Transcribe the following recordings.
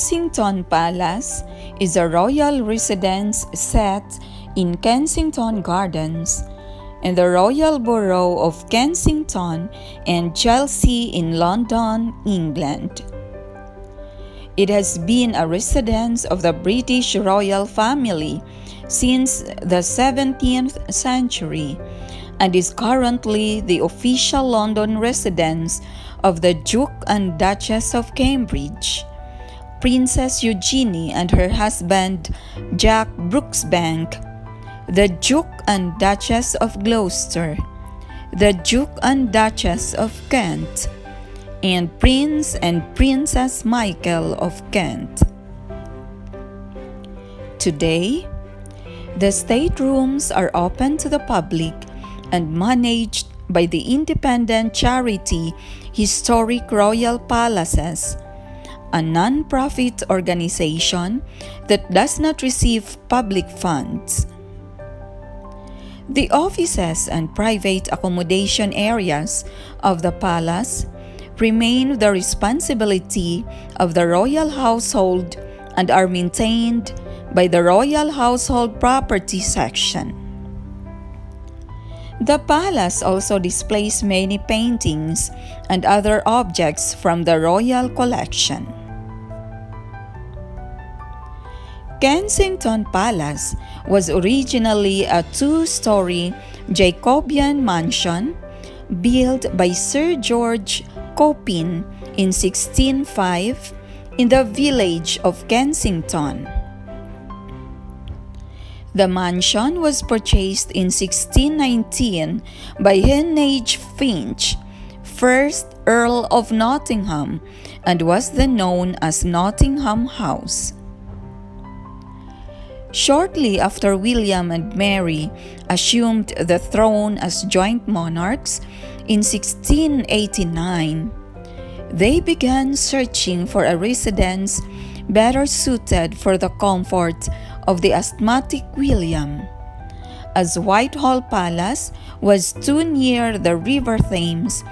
Kensington Palace is a royal residence set in Kensington Gardens in the Royal Borough of Kensington and Chelsea in London, England. It has been a residence of the British royal family since the 17th century and is currently the official London residence of the Duke and Duchess of Cambridge, Princess Eugenie and her husband Jack Brooksbank, the Duke and Duchess of Gloucester, the Duke and Duchess of Kent, and Prince and Princess Michael of Kent. Today, the staterooms are open to the public and managed by the independent charity Historic Royal Palaces, a non-profit organization that does not receive public funds. The offices and private accommodation areas of the palace remain the responsibility of the royal household and are maintained by the Royal Household Property Section. The palace also displays many paintings and other objects from the royal collection. Kensington Palace was originally a two-story Jacobean mansion built by Sir George Copin in 1605 in the village of Kensington. The mansion was purchased in 1619 by Heneage Finch, 1st Earl of Nottingham, and was then known as Nottingham House. Shortly after William and Mary assumed the throne as joint monarchs in 1689, they began searching for a residence better suited for the comfort of the asthmatic William, as Whitehall Palace was too near the River Thames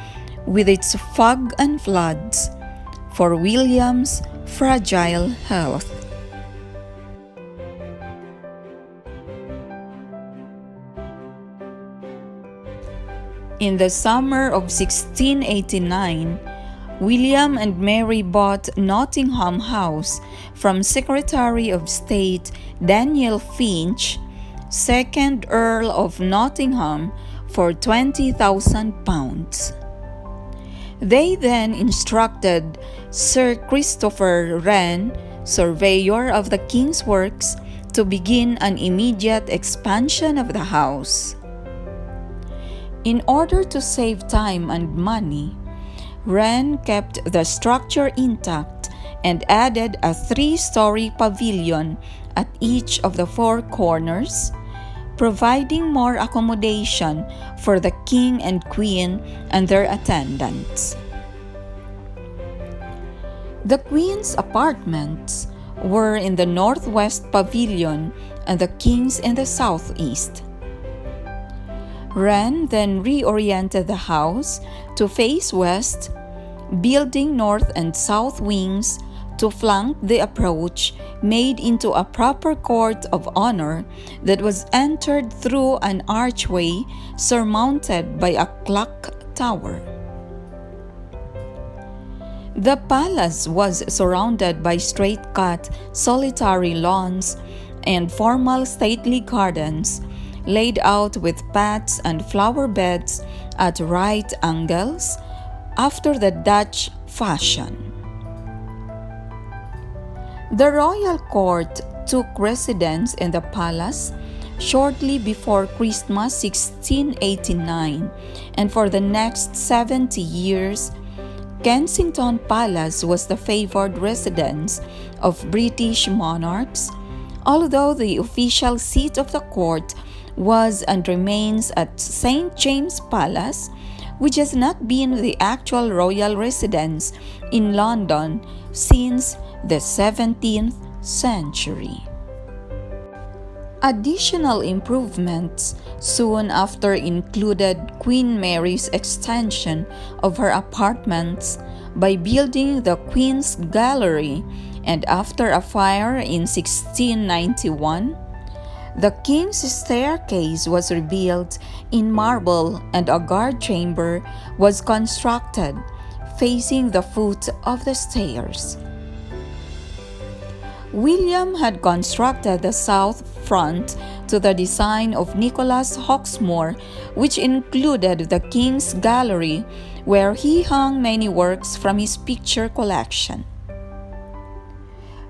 with its fog and floods for William's fragile health. In the summer of 1689, William and Mary bought Nottingham House from Secretary of State Daniel Finch, 2nd Earl of Nottingham, for £20,000. They then instructed Sir Christopher Wren, surveyor of the King's Works, to begin an immediate expansion of the house. In order to save time and money, Wren kept the structure intact and added a 3-story pavilion at each of the 4 corners, providing more accommodation for the King and Queen and their attendants. The Queen's apartments were in the northwest pavilion and the King's in the southeast. Wren then reoriented the house to face west, building north and south wings to flank the approach made into a proper court of honor that was entered through an archway surmounted by a clock tower. The palace was surrounded by straight-cut, solitary lawns and formal stately gardens laid out with paths and flower beds at right angles after the Dutch fashion. The royal court took residence in the palace shortly before Christmas 1689, and for the next 70 years, Kensington Palace was the favored residence of British monarchs, although the official seat of the court was and remains at St. James Palace, which has not been the actual royal residence in London since the 17th century. Additional improvements soon after included Queen Mary's extension of her apartments by building the Queen's Gallery and after a fire in 1691, the king's staircase was rebuilt in marble and a guard chamber was constructed facing the foot of the stairs. William had constructed the south front to the design of Nicholas Hawksmoor, which included the King's Gallery, where he hung many works from his picture collection.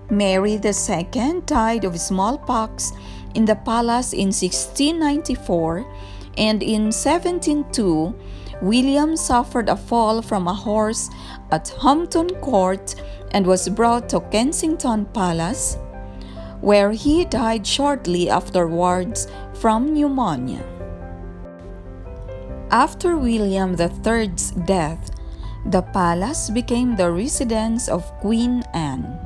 Mary II died of smallpox in the palace in 1694, and in 1702, William suffered a fall from a horse at Hampton Court and was brought to Kensington Palace, where he died shortly afterwards from pneumonia. After William III's death, the palace became the residence of Queen Anne.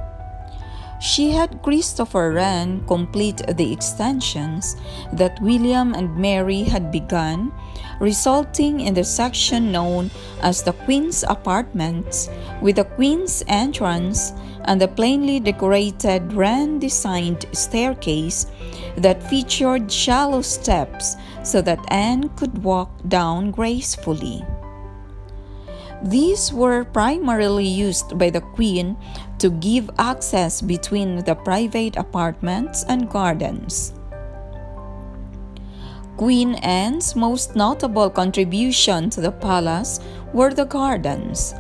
She had Christopher Wren complete the extensions that William and Mary had begun, resulting in the section known as the Queen's Apartments, with the Queen's entrance and the plainly decorated Wren-designed staircase that featured shallow steps so that Anne could walk down gracefully. These were primarily used by the Queen to give access between the private apartments and gardens. Queen Anne's most notable contribution to the palace were the gardens.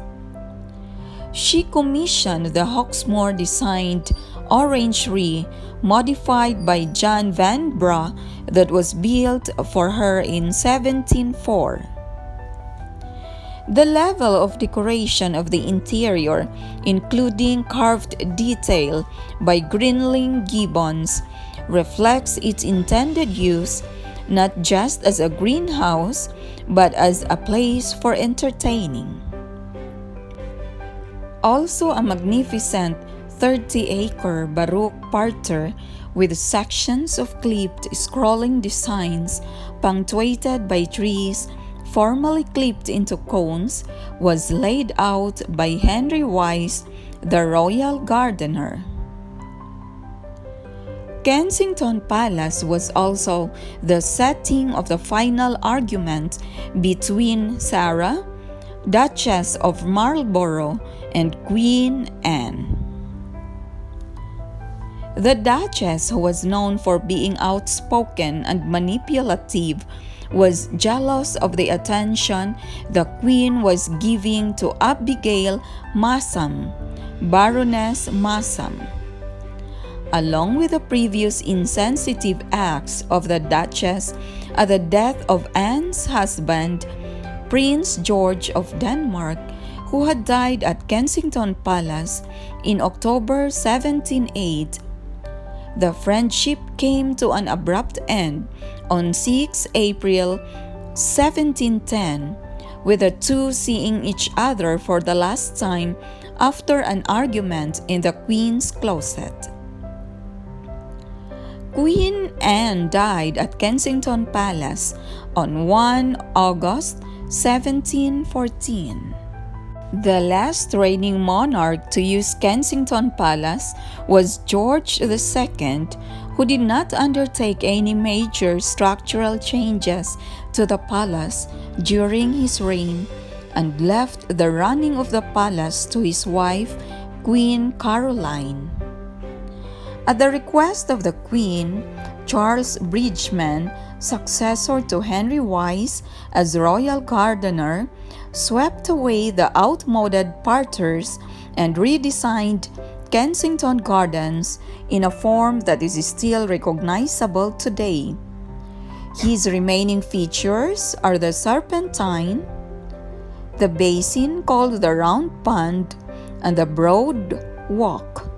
She commissioned the Hawksmoor-designed orangery modified by John Vanbrugh that was built for her in 1704. The level of decoration of the interior, including carved detail by Grinling Gibbons, reflects its intended use not just as a greenhouse but as a place for entertaining. Also a magnificent 30-acre Baroque parterre with sections of clipped scrolling designs punctuated by trees formally clipped into cones was laid out by Henry Wise, the royal gardener. Kensington Palace was also the setting of the final argument between Sarah, Duchess of Marlborough, and Queen Anne. The Duchess, who was known for being outspoken and manipulative, was jealous of the attention the Queen was giving to Abigail Masham, Baroness Masham. Along with the previous insensitive acts of the Duchess at the death of Anne's husband, Prince George of Denmark, who had died at Kensington Palace in October 1708, the friendship came to an abrupt end on 6 April 1710, with the two seeing each other for the last time after an argument in the Queen's closet. Queen Anne died at Kensington Palace on 1 August 1714. The last reigning monarch to use Kensington Palace was George II, who did not undertake any major structural changes to the palace during his reign and left the running of the palace to his wife, Queen Caroline. At the request of the Queen, Charles Bridgeman, successor to Henry Wise as royal gardener, swept away the outmoded parterres and redesigned Kensington Gardens in a form that is still recognizable today. His remaining features are the Serpentine, the basin called the Round Pond, and the Broad Walk.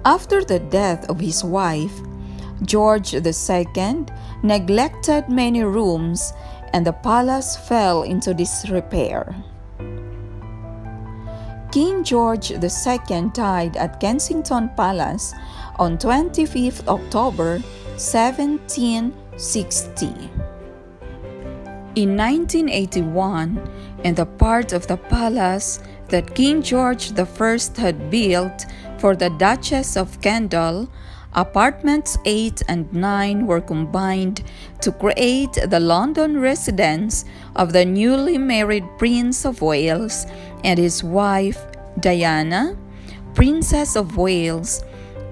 After the death of his wife, George II neglected many rooms and the palace fell into disrepair. King George II died at Kensington Palace on 25 October 1760. In 1981, in the part of the palace that King George I had built for the Duchess of Kendal, apartments 8 and 9 were combined to create the London residence of the newly married Prince of Wales and his wife Diana, Princess of Wales,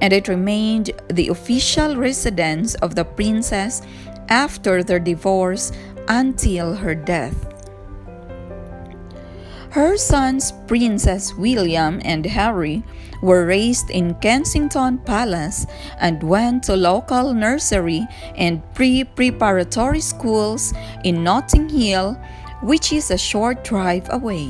and it remained the official residence of the princess after their divorce until her death. Her sons, Princes William and Harry, were raised in Kensington Palace and went to local nursery and pre-preparatory schools in Notting Hill, which is a short drive away.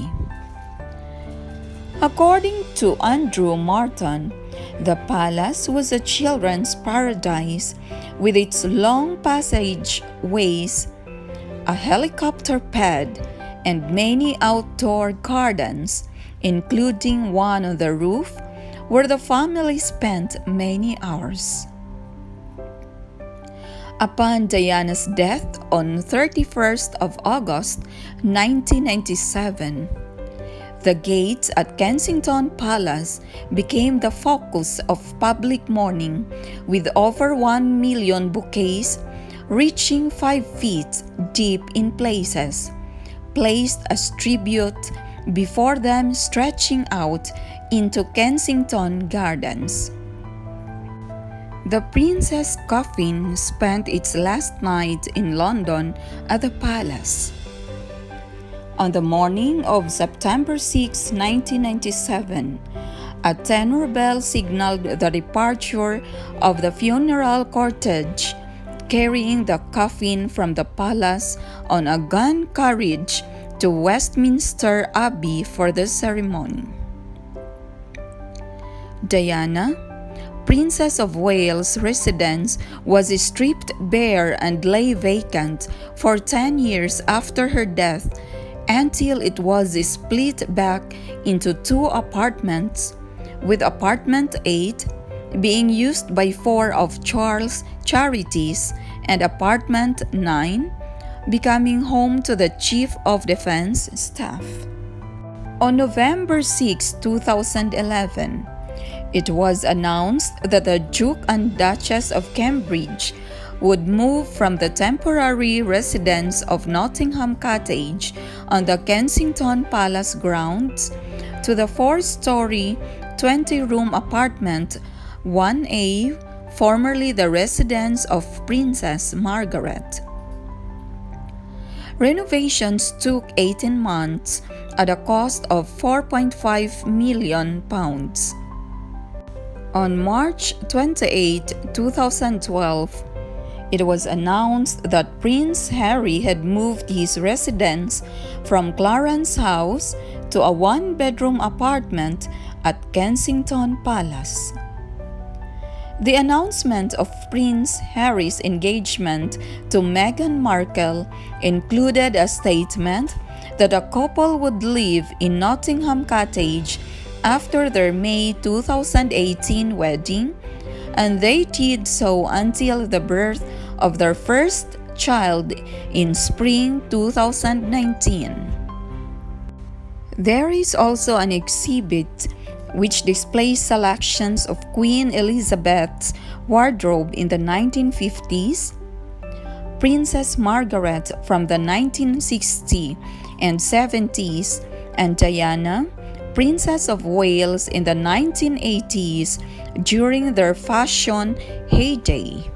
According to Andrew Martin, the palace was a children's paradise with its long passageways, a helicopter pad, and many outdoor gardens, including one on the roof where the family spent many hours. Upon Diana's death on 31st of August 1997, the gates at Kensington Palace became the focus of public mourning, with over 1 million bouquets reaching 5 feet deep in places, placed as tribute before them stretching out into Kensington Gardens. The princess' coffin spent its last night in London at the palace. On the morning of September 6, 1997, a tenor bell signaled the departure of the funeral cortege, carrying the coffin from the palace on a gun carriage to Westminster Abbey for the ceremony. Diana, Princess of Wales' residence was stripped bare and lay vacant for 10 years after her death, until it was split back into 2 apartments, with apartment 8 being used by 4 of Charles' charities and apartment 9 becoming home to the Chief of Defense Staff. On November 6, 2011, it was announced that the Duke and Duchess of Cambridge would move from the temporary residence of Nottingham Cottage on the Kensington Palace grounds to the 4-story, 20-room apartment 1A, formerly the residence of Princess Margaret. Renovations took 18 months at a cost of £4.5 million. On March 28, 2012, it was announced that Prince Harry had moved his residence from Clarence House to a 1-bedroom apartment at Kensington Palace. The announcement of Prince Harry's engagement to Meghan Markle included a statement that the couple would live in Nottingham Cottage after their May 2018 wedding, and they did so until the birth of their first child in spring 2019. There is also an exhibit which displays selections of Queen Elizabeth's wardrobe in the 1950s, Princess Margaret from the 1960s and 70s, and Diana, Princess of Wales in the 1980s during their fashion heyday.